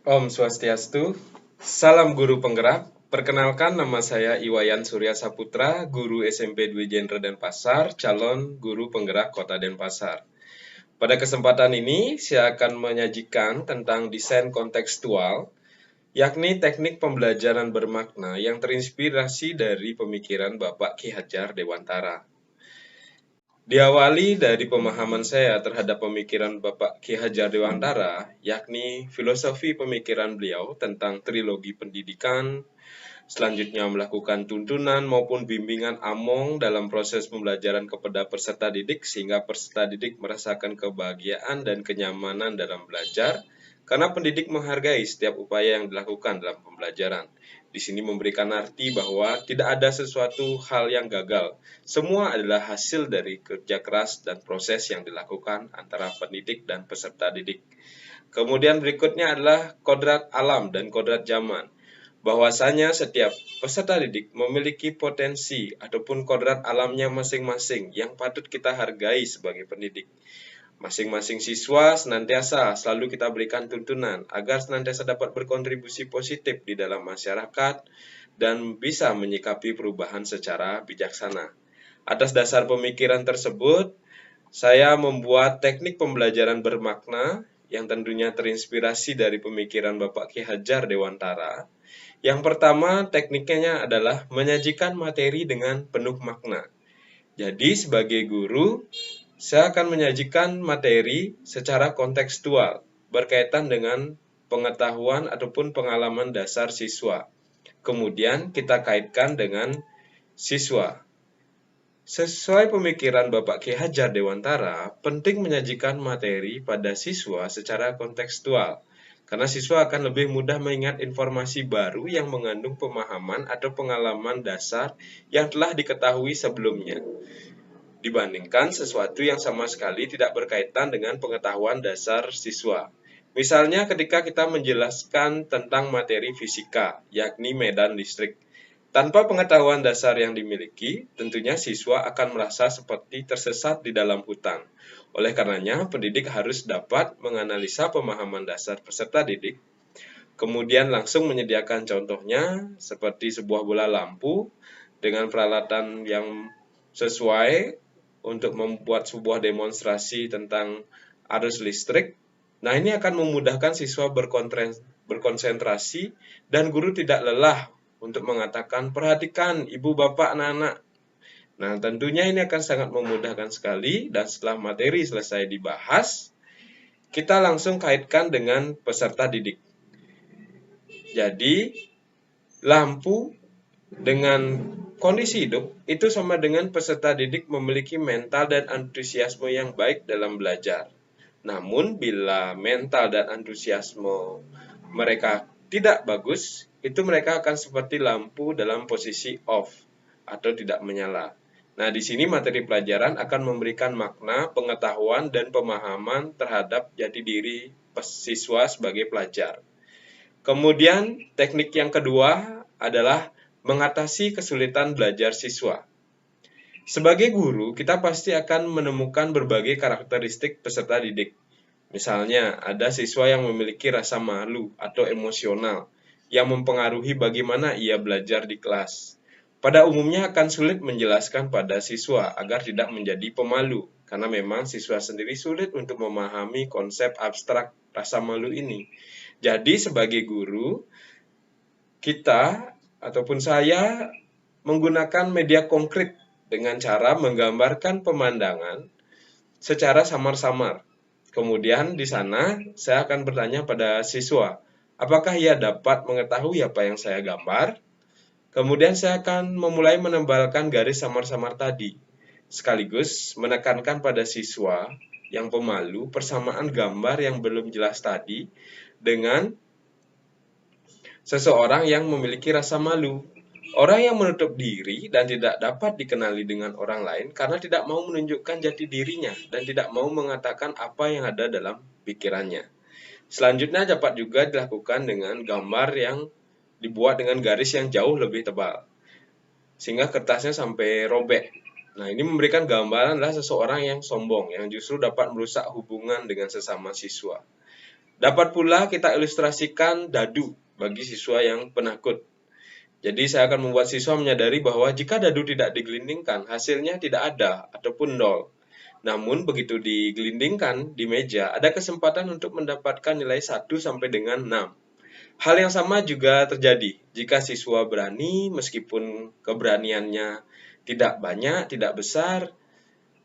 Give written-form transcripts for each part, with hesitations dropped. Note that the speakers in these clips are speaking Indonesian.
Om Swastiastu, salam guru penggerak. Perkenalkan nama saya Iwayan Surya Saputra, guru SMP Dwi Jendra Denpasar, calon guru penggerak Kota Denpasar. Pada kesempatan ini, saya akan menyajikan tentang desain kontekstual, yakni teknik pembelajaran bermakna yang terinspirasi dari pemikiran Bapak Ki Hajar Dewantara. Diawali dari pemahaman saya terhadap pemikiran Bapak Ki Hajar Dewantara, yakni filosofi pemikiran beliau tentang trilogi pendidikan, selanjutnya melakukan tuntunan maupun bimbingan among dalam proses pembelajaran kepada peserta didik sehingga peserta didik merasakan kebahagiaan dan kenyamanan dalam belajar, karena pendidik menghargai setiap upaya yang dilakukan dalam pembelajaran. Di sini memberikan arti bahwa tidak ada sesuatu hal yang gagal. Semua adalah hasil dari kerja keras dan proses yang dilakukan antara pendidik dan peserta didik. Kemudian berikutnya adalah kodrat alam dan kodrat zaman. Bahwasanya setiap peserta didik memiliki potensi ataupun kodrat alamnya masing-masing yang patut kita hargai sebagai pendidik. Masing-masing siswa senantiasa selalu kita berikan tuntunan agar senantiasa dapat berkontribusi positif di dalam masyarakat dan bisa menyikapi perubahan secara bijaksana. Atas dasar pemikiran tersebut, saya membuat teknik pembelajaran bermakna yang tentunya terinspirasi dari pemikiran Bapak Ki Hajar Dewantara. Yang pertama, tekniknya adalah menyajikan materi dengan penuh makna. Jadi, sebagai guru, saya akan menyajikan materi secara kontekstual berkaitan dengan pengetahuan ataupun pengalaman dasar siswa. Kemudian kita kaitkan dengan siswa. Sesuai pemikiran Bapak Ki Hajar Dewantara, penting menyajikan materi pada siswa secara kontekstual, karena siswa akan lebih mudah mengingat informasi baru yang mengandung pemahaman atau pengalaman dasar yang telah diketahui sebelumnya, dibandingkan sesuatu yang sama sekali tidak berkaitan dengan pengetahuan dasar siswa. Misalnya ketika kita menjelaskan tentang materi fisika, yakni medan listrik. Tanpa pengetahuan dasar yang dimiliki, tentunya siswa akan merasa seperti tersesat di dalam hutan. Oleh karenanya, pendidik harus dapat menganalisa pemahaman dasar peserta didik, kemudian langsung menyediakan contohnya seperti sebuah bola lampu dengan peralatan yang sesuai untuk membuat sebuah demonstrasi tentang arus listrik. Nah, ini akan memudahkan siswa berkonsentrasi dan guru tidak lelah untuk mengatakan, perhatikan ibu bapak anak-anak. Nah, tentunya ini akan sangat memudahkan sekali, dan setelah materi selesai dibahas, kita langsung kaitkan dengan peserta didik. Jadi, lampu dengan kondisi hidup itu sama dengan peserta didik memiliki mental dan antusiasme yang baik dalam belajar. Namun, bila mental dan antusiasme mereka tidak bagus, itu mereka akan seperti lampu dalam posisi off atau tidak menyala. Nah, di sini materi pelajaran akan memberikan makna, pengetahuan, dan pemahaman terhadap jati diri siswa sebagai pelajar. Kemudian, teknik yang kedua adalah mengatasi kesulitan belajar siswa. Sebagai guru, kita pasti akan menemukan berbagai karakteristik peserta didik. Misalnya, ada siswa yang memiliki rasa malu atau emosional yang mempengaruhi bagaimana ia belajar di kelas. Pada umumnya akan sulit menjelaskan pada siswa agar tidak menjadi pemalu, karena memang siswa sendiri sulit untuk memahami konsep abstrak rasa malu ini. Jadi, sebagai guru, kita ataupun saya menggunakan media konkret dengan cara menggambarkan pemandangan secara samar-samar. Kemudian di sana saya akan bertanya pada siswa, apakah ia dapat mengetahui apa yang saya gambar? Kemudian saya akan memulai menebalkan garis samar-samar tadi, sekaligus menekankan pada siswa yang pemalu persamaan gambar yang belum jelas tadi dengan seseorang yang memiliki rasa malu. Orang yang menutup diri dan tidak dapat dikenali dengan orang lain karena tidak mau menunjukkan jati dirinya dan tidak mau mengatakan apa yang ada dalam pikirannya. Selanjutnya dapat juga dilakukan dengan gambar yang dibuat dengan garis yang jauh lebih tebal, sehingga kertasnya sampai robek. Nah, ini memberikan gambaran adalah seseorang yang sombong, yang justru dapat merusak hubungan dengan sesama siswa. Dapat pula kita ilustrasikan dadu bagi siswa yang penakut. Jadi saya akan membuat siswa menyadari bahwa jika dadu tidak digelindingkan, hasilnya tidak ada ataupun nol. Namun begitu digelindingkan di meja, ada kesempatan untuk mendapatkan nilai 1 sampai dengan 6. Hal yang sama juga terjadi jika siswa berani meskipun keberaniannya tidak banyak, tidak besar,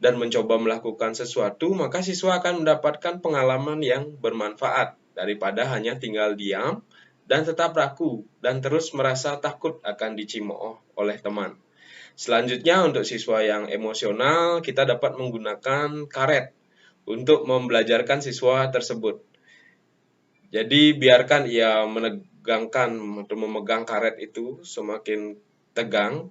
dan mencoba melakukan sesuatu, maka siswa akan mendapatkan pengalaman yang bermanfaat daripada hanya tinggal diam dan tetap ragu dan terus merasa takut akan dicemooh oleh teman. Selanjutnya untuk siswa yang emosional, kita dapat menggunakan karet untuk membelajarkan siswa tersebut. Jadi biarkan ia menegangkan atau memegang karet itu semakin tegang,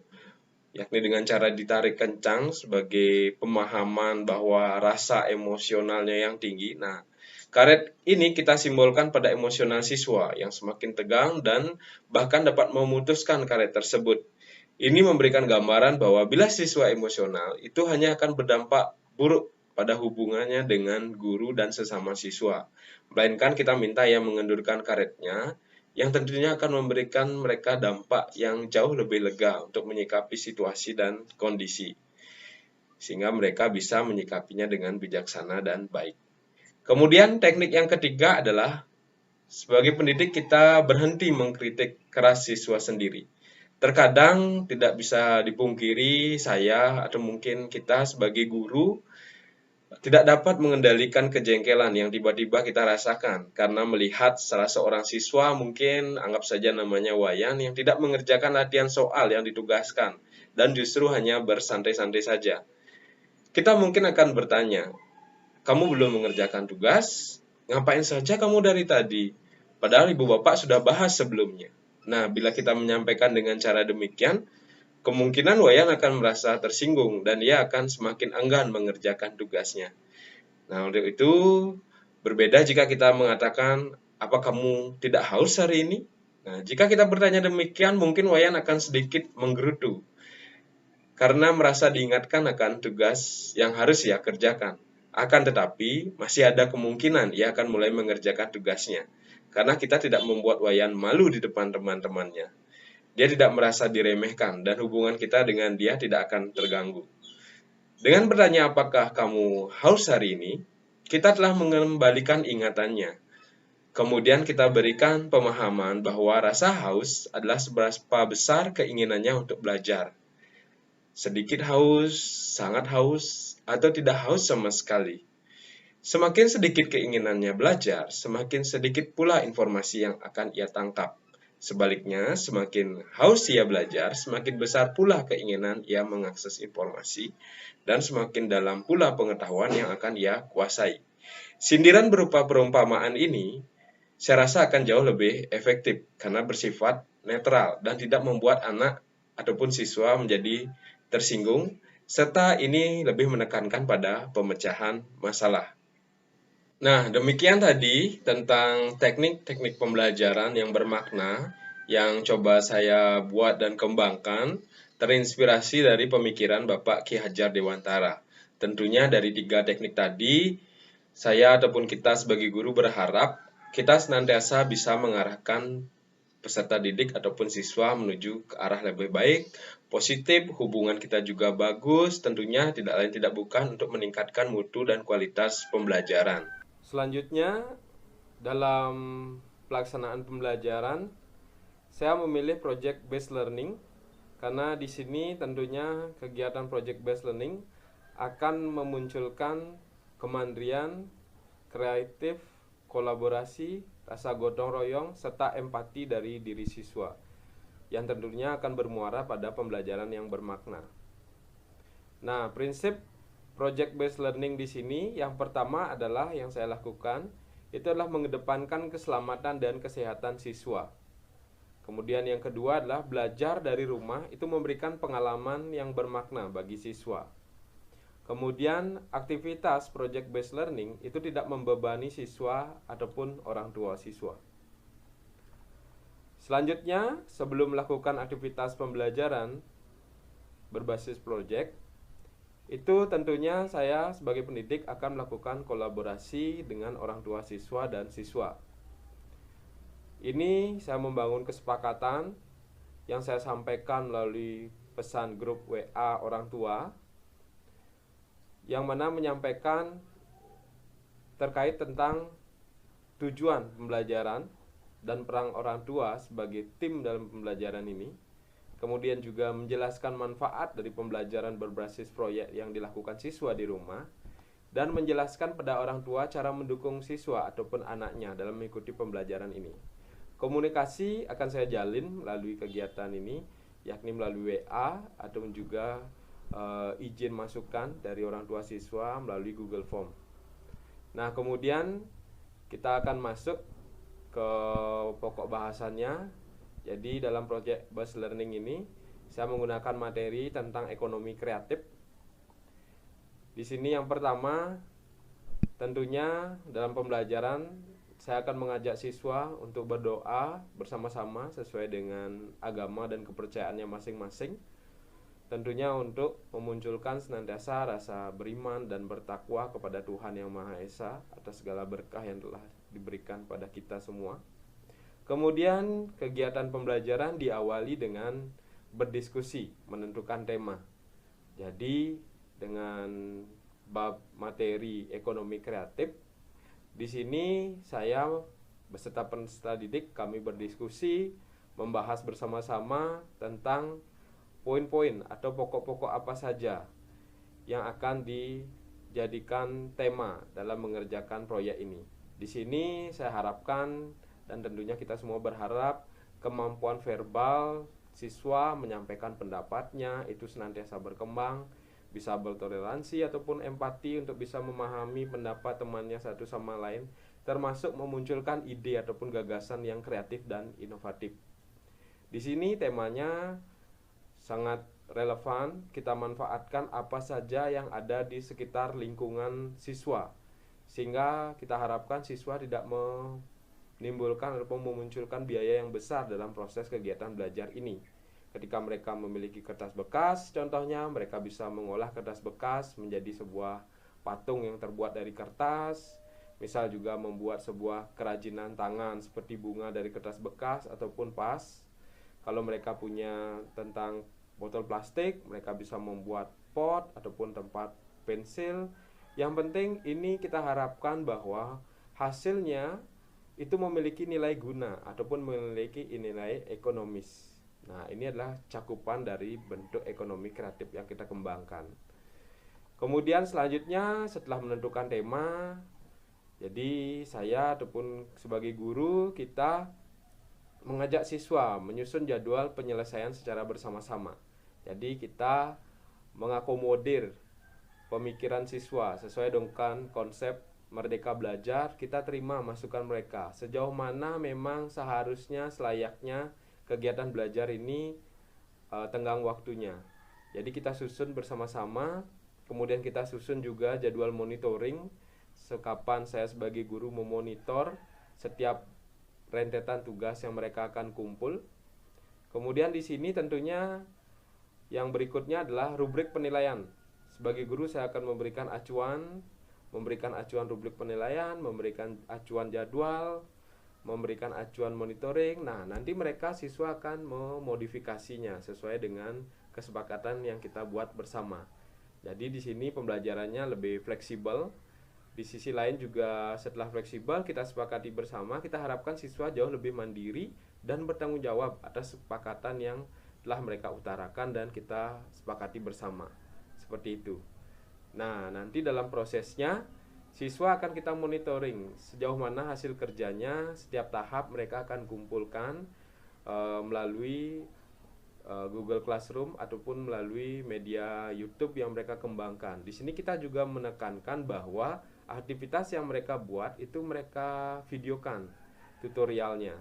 yakni dengan cara ditarik kencang sebagai pemahaman bahwa rasa emosionalnya yang tinggi. Nah, karet ini kita simbolkan pada emosional siswa yang semakin tegang dan bahkan dapat memutuskan karet tersebut. Ini memberikan gambaran bahwa bila siswa emosional itu hanya akan berdampak buruk pada hubungannya dengan guru dan sesama siswa. Melainkan kita minta ia mengendurkan karetnya, yang tentunya akan memberikan mereka dampak yang jauh lebih lega untuk menyikapi situasi dan kondisi, sehingga mereka bisa menyikapinya dengan bijaksana dan baik. Kemudian teknik yang ketiga adalah sebagai pendidik kita berhenti mengkritik keras siswa sendiri. Terkadang tidak bisa dipungkiri saya atau mungkin kita sebagai guru tidak dapat mengendalikan kejengkelan yang tiba-tiba kita rasakan karena melihat salah seorang siswa, mungkin anggap saja namanya Wayan, yang tidak mengerjakan latihan soal yang ditugaskan dan justru hanya bersantai-santai saja. Kita mungkin akan bertanya, kamu belum mengerjakan tugas? Ngapain saja kamu dari tadi? Padahal ibu bapak sudah bahas sebelumnya. Nah, bila kita menyampaikan dengan cara demikian, kemungkinan Wayan akan merasa tersinggung dan ia akan semakin enggan mengerjakan tugasnya. Nah, untuk itu berbeda jika kita mengatakan, apa kamu tidak haus hari ini? Nah, jika kita bertanya demikian, mungkin Wayan akan sedikit menggerutu karena merasa diingatkan akan tugas yang harus ia kerjakan. Akan tetapi, masih ada kemungkinan ia akan mulai mengerjakan tugasnya karena kita tidak membuat Wayan malu di depan teman-temannya. Dia tidak merasa diremehkan dan hubungan kita dengan dia tidak akan terganggu. Dengan bertanya apakah kamu haus hari ini, kita telah mengembalikan ingatannya. Kemudian kita berikan pemahaman bahwa rasa haus adalah seberapa besar keinginannya untuk belajar. Sedikit haus, sangat haus, atau tidak haus sama sekali. Semakin sedikit keinginannya belajar, semakin sedikit pula informasi yang akan ia tangkap. Sebaliknya, semakin haus ia belajar, semakin besar pula keinginan ia mengakses informasi, dan semakin dalam pula pengetahuan yang akan ia kuasai. Sindiran berupa perumpamaan ini, saya rasa akan jauh lebih efektif karena bersifat netral dan tidak membuat anak ataupun siswa menjadi tersinggung, serta ini lebih menekankan pada pemecahan masalah. Nah, demikian tadi tentang teknik-teknik pembelajaran yang bermakna yang coba saya buat dan kembangkan, terinspirasi dari pemikiran Bapak Ki Hajar Dewantara. Tentunya dari 3 teknik tadi, saya ataupun kita sebagai guru berharap kita senantiasa bisa mengarahkan peserta didik ataupun siswa menuju ke arah lebih baik, positif, hubungan kita juga bagus, tentunya tidak lain tidak bukan untuk meningkatkan mutu dan kualitas pembelajaran. Selanjutnya, dalam pelaksanaan pembelajaran, saya memilih project based learning karena di sini tentunya kegiatan project based learning akan memunculkan kemandirian, kreatif, kolaborasi, rasa gotong royong, serta empati dari diri siswa yang tentunya akan bermuara pada pembelajaran yang bermakna. Nah, prinsip project based learning di sini yang pertama adalah yang saya lakukan itu adalah mengedepankan keselamatan dan kesehatan siswa. Kemudian yang kedua adalah belajar dari rumah itu memberikan pengalaman yang bermakna bagi siswa. Kemudian aktivitas project based learning itu tidak membebani siswa ataupun orang tua siswa. Selanjutnya, sebelum melakukan aktivitas pembelajaran berbasis project, Itu tentunya saya sebagai pendidik akan melakukan kolaborasi dengan orang tua siswa dan siswa. Ini saya membangun kesepakatan yang saya sampaikan melalui pesan grup WA orang tua, yang mana menyampaikan terkait tentang tujuan pembelajaran dan peran orang tua sebagai tim dalam pembelajaran ini. Kemudian juga menjelaskan manfaat dari pembelajaran berbasis proyek yang dilakukan siswa di rumah, dan menjelaskan pada orang tua cara mendukung siswa ataupun anaknya dalam mengikuti pembelajaran ini. Komunikasi akan saya jalin melalui kegiatan ini, yakni melalui WA atau juga izin masukan dari orang tua siswa melalui Google Form. Nah, kemudian kita akan masuk ke pokok bahasannya. Jadi dalam proyek Buzz Learning ini saya menggunakan materi tentang ekonomi kreatif. Di sini yang pertama, tentunya dalam pembelajaran saya akan mengajak siswa untuk berdoa bersama-sama sesuai dengan agama dan kepercayaannya masing-masing. Tentunya untuk memunculkan senantiasa rasa beriman dan bertakwa kepada Tuhan Yang Maha Esa atas segala berkah yang telah diberikan pada kita semua. Kemudian kegiatan pembelajaran diawali dengan berdiskusi, menentukan tema. Jadi dengan bab materi ekonomi kreatif, di sini saya beserta peserta didik kami berdiskusi, membahas bersama-sama tentang poin-poin atau pokok-pokok apa saja yang akan dijadikan tema dalam mengerjakan proyek ini. Di sini saya harapkan dan tentunya kita semua berharap kemampuan verbal siswa menyampaikan pendapatnya itu senantiasa berkembang, bisa bertoleransi ataupun empati untuk bisa memahami pendapat temannya satu sama lain, termasuk memunculkan ide ataupun gagasan yang kreatif dan inovatif. Di sini temanya sangat relevan, kita manfaatkan apa saja yang ada di sekitar lingkungan siswa, sehingga kita harapkan siswa tidak menimbulkan ataupun memunculkan biaya yang besar dalam proses kegiatan belajar ini. Ketika mereka memiliki kertas bekas, contohnya mereka bisa mengolah kertas bekas menjadi sebuah patung yang terbuat dari kertas. Misal juga membuat sebuah kerajinan tangan seperti bunga dari kertas bekas ataupun vas. Kalau mereka punya tentang botol plastik, mereka bisa membuat pot ataupun tempat pensil. Yang penting ini kita harapkan bahwa hasilnya itu memiliki nilai guna ataupun memiliki nilai ekonomis. Nah, ini adalah cakupan dari bentuk ekonomi kreatif yang kita kembangkan. Kemudian selanjutnya setelah menentukan tema, jadi saya ataupun sebagai guru kita mengajak siswa menyusun jadwal penyelesaian secara bersama-sama. Jadi kita mengakomodir pemikiran siswa sesuai dengan konsep Merdeka Belajar. Kita terima masukan mereka sejauh mana memang seharusnya selayaknya kegiatan belajar ini tenggang waktunya. Jadi kita susun bersama-sama. Kemudian kita susun juga jadwal monitoring, sekapan saya sebagai guru memonitor setiap rentetan tugas yang mereka akan kumpul. Kemudian di sini tentunya yang berikutnya adalah rubrik penilaian. Sebagai guru saya akan memberikan acuan rubrik penilaian, memberikan acuan jadwal, memberikan acuan monitoring. Nah, nanti mereka siswa akan memodifikasinya sesuai dengan kesepakatan yang kita buat bersama. Jadi di sini pembelajarannya lebih fleksibel. Di sisi lain juga setelah fleksibel kita sepakati bersama, kita harapkan siswa jauh lebih mandiri dan bertanggung jawab atas kesepakatan yang telah mereka utarakan dan kita sepakati bersama. Seperti itu. Nah, nanti dalam prosesnya siswa akan kita monitoring sejauh mana hasil kerjanya. Setiap tahap mereka akan kumpulkan melalui Google Classroom ataupun melalui media YouTube yang mereka kembangkan. Di sini kita juga menekankan bahwa aktivitas yang mereka buat itu mereka videokan tutorialnya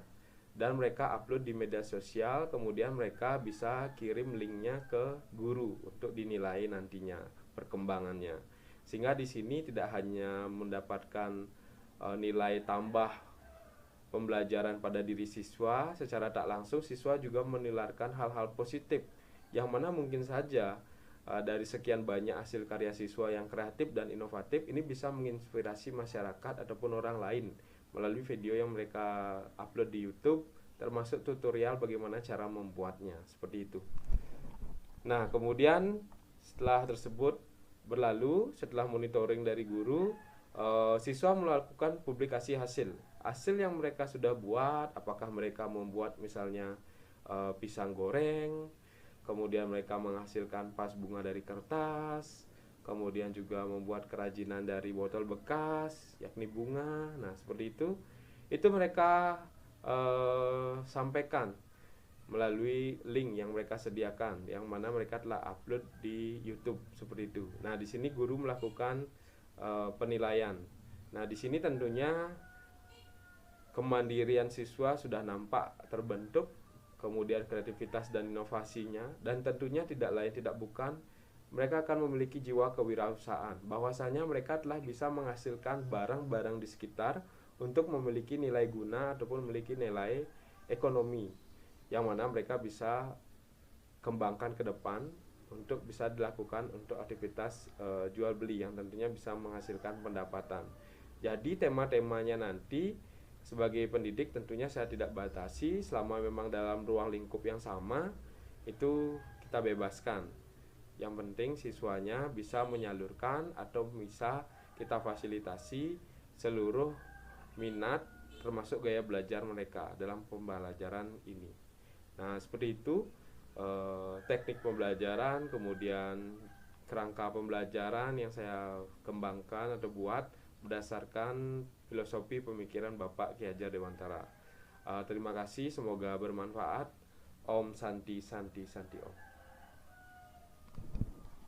dan mereka upload di media sosial. Kemudian mereka bisa kirim linknya ke guru untuk dinilai nantinya perkembangannya. Sehingga di sini tidak hanya mendapatkan nilai tambah pembelajaran pada diri siswa, secara tak langsung siswa juga menularkan hal-hal positif yang mana mungkin saja dari sekian banyak hasil karya siswa yang kreatif dan inovatif, ini bisa menginspirasi masyarakat ataupun orang lain melalui video yang mereka upload di YouTube, termasuk tutorial bagaimana cara membuatnya, seperti itu. Nah, kemudian setelah tersebut berlalu, setelah monitoring dari guru, siswa melakukan publikasi hasil yang mereka sudah buat. Apakah mereka membuat misalnya pisang goreng, kemudian mereka menghasilkan vas bunga dari kertas, kemudian juga membuat kerajinan dari botol bekas, yakni bunga. Nah, seperti itu mereka sampaikan melalui link yang mereka sediakan, yang mana mereka telah upload di YouTube, seperti itu. Nah, di sini guru melakukan penilaian. Nah, di sini tentunya kemandirian siswa sudah nampak terbentuk, kemudian kreativitas dan inovasinya, dan tentunya tidak lain tidak bukan mereka akan memiliki jiwa kewirausahaan, bahwasanya mereka telah bisa menghasilkan barang-barang di sekitar untuk memiliki nilai guna ataupun memiliki nilai ekonomi, yang mana mereka bisa kembangkan ke depan untuk bisa dilakukan untuk aktivitas jual beli yang tentunya bisa menghasilkan pendapatan. Jadi tema-temanya nanti sebagai pendidik tentunya saya tidak batasi, selama memang dalam ruang lingkup yang sama itu kita bebaskan. Yang penting siswanya bisa menyalurkan atau bisa kita fasilitasi seluruh minat termasuk gaya belajar mereka dalam pembelajaran ini. Nah, seperti itu teknik pembelajaran, kemudian kerangka pembelajaran yang saya kembangkan atau buat berdasarkan filosofi pemikiran Bapak Ki Hajar Dewantara. Terima kasih, semoga bermanfaat. Om Santi Santi Santi Om.